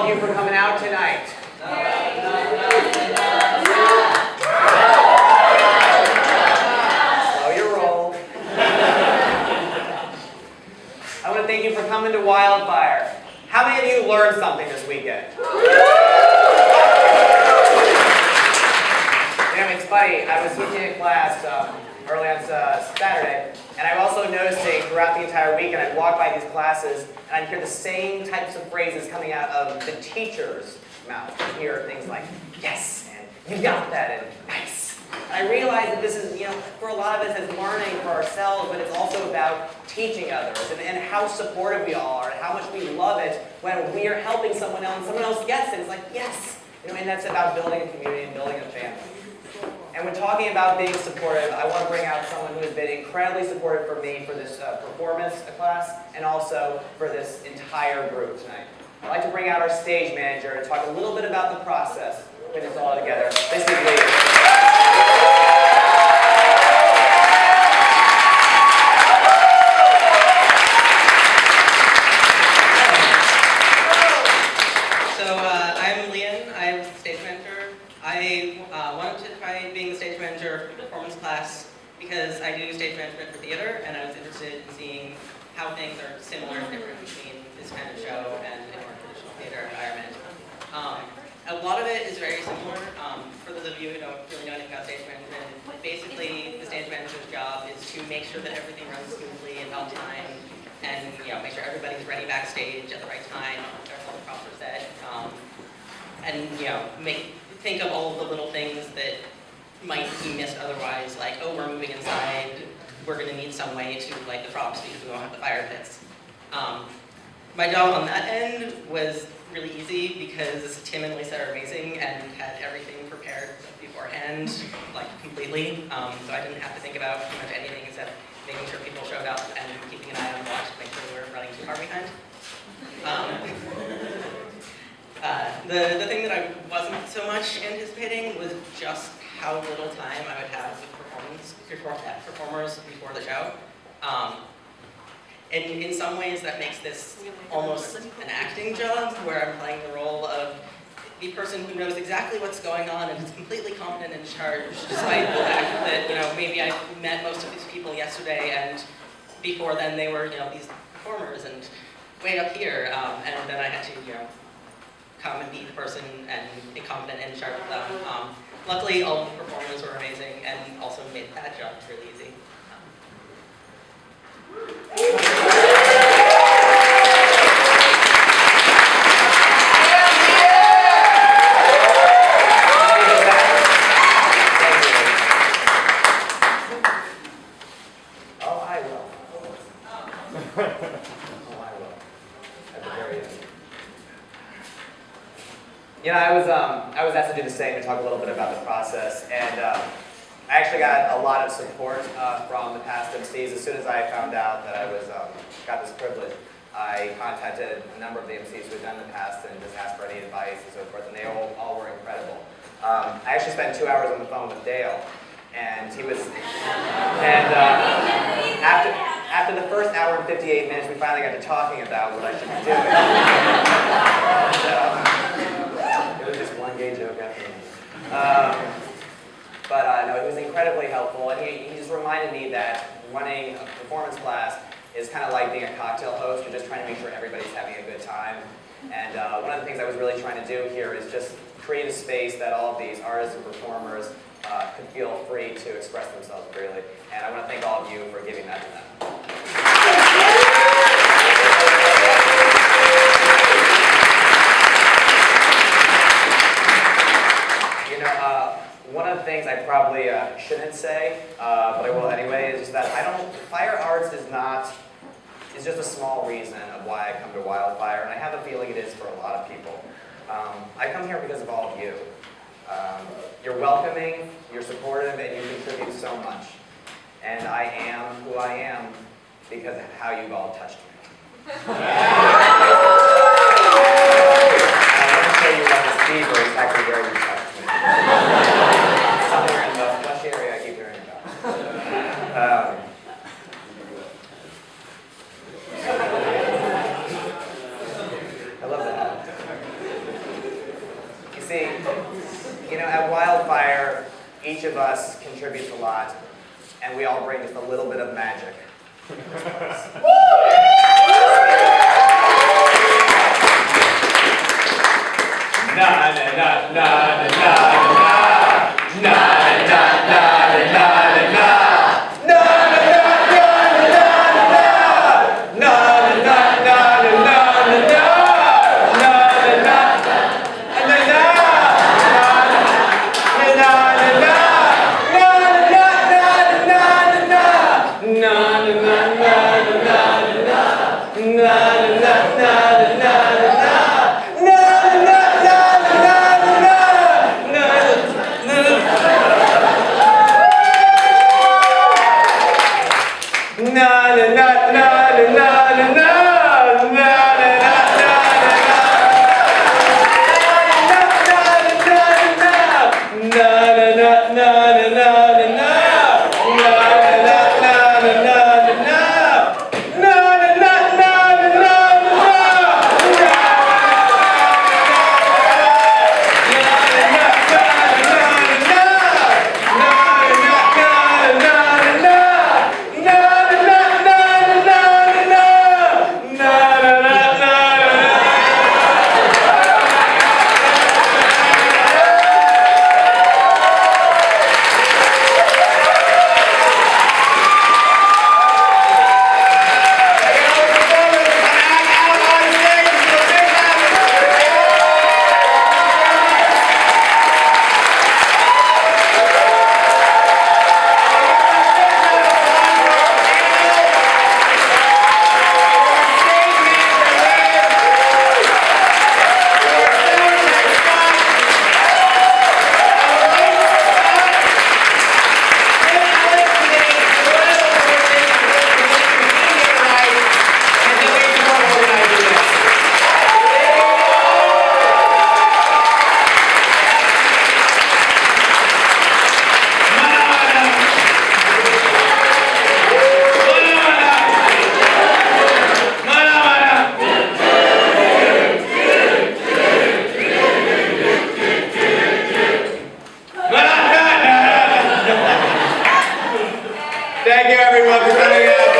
all of you for coming out tonight. Slow your roll. I want to thank you for coming to Wildfire. How many of you learned something this weekend? It's funny, I was teaching a class early on Saturday, and I'm also noticing throughout the entire weekend, I'd walk by these classes, and I'd hear the same types of phrases coming out of the teacher's mouth. I'd hear things like, yes, and you got that, and nice. And I realized that this is, for a lot of us, it's learning for ourselves, but it's also about teaching others, and how supportive we all are, and how much we love it when we are helping someone else, and someone else gets it. It's like, yes. And that's about building a community and building a family. And when talking about being supportive, I want to bring out someone who has been incredibly supportive for me for this performance class, and also for this entire group tonight. I'd like to bring out our stage manager and talk a little bit about the process, putting this all together. This is Lee. I wanted to try being the stage manager for the performance class because I do stage management for theater, and I was interested in seeing how things are similar and different between this kind of show and a more traditional theater environment. A lot of it is very similar. For those of you who don't really know anything about stage management, basically the stage manager's job is to make sure that everything runs smoothly and on time, and make sure everybody's ready backstage at the right time, all the props are set, and think of all of the little things that might be missed otherwise, like, oh, we're moving inside, we're going to need some way to light the props because we don't have the fire pits. My job on that end was really easy because Tim and Lisa are amazing and had everything prepared beforehand, completely. So I didn't have to think about pretty much anything except making sure people showed up and keeping an eye on the watch to make sure we weren't running too far behind. The thing that I wasn't so much anticipating was just how little time I would have with performers before the show. And in some ways that makes this almost an acting job, where I'm playing the role of the person who knows exactly what's going on and is completely competent and in charge, despite the fact that maybe I met most of these people yesterday, and before then they were these performers and way up here, and then I had to come and be the person and be competent and in charge of them. Luckily, all of the performers were amazing and also made that job really easy. Oh, I will. At the very end. I was asked to do the same and talk a little bit about the process, and I actually got a lot of support from the past MCs. As soon as I found out that I got this privilege, I contacted a number of the MCs who had done the past and just asked for any advice and so forth, and they all were incredible. I actually spent 2 hours on the phone with Dale, and he was, and after the first hour and 58 minutes, we finally got to talking about what I should be doing. It was just one gay joke after another. But no, he was incredibly helpful, and he just reminded me that running a performance class is kind of like being a cocktail host. You're just trying to make sure everybody's having a good time. And one of the things I was really trying to do here is just create a space that all of these artists and performers could feel free to express themselves freely. And I want to thank all of you for giving that to them. One of the things I probably shouldn't say, but I will anyway, is just that fire arts is just a small reason of why I come to Wildfire, and I have a feeling it is for a lot of people. I come here because of all of you. You're welcoming, you're supportive, and you contribute so much. And I am who I am because of how you've all touched me. I wouldn't say you love this fever, it's actually where you touched me. Somewhere in the flesh area I keep hearing about. I love that. us contributes a lot, and we all bring just a little bit of magic. Na na na na na na na na na na. Thank you everyone for coming out.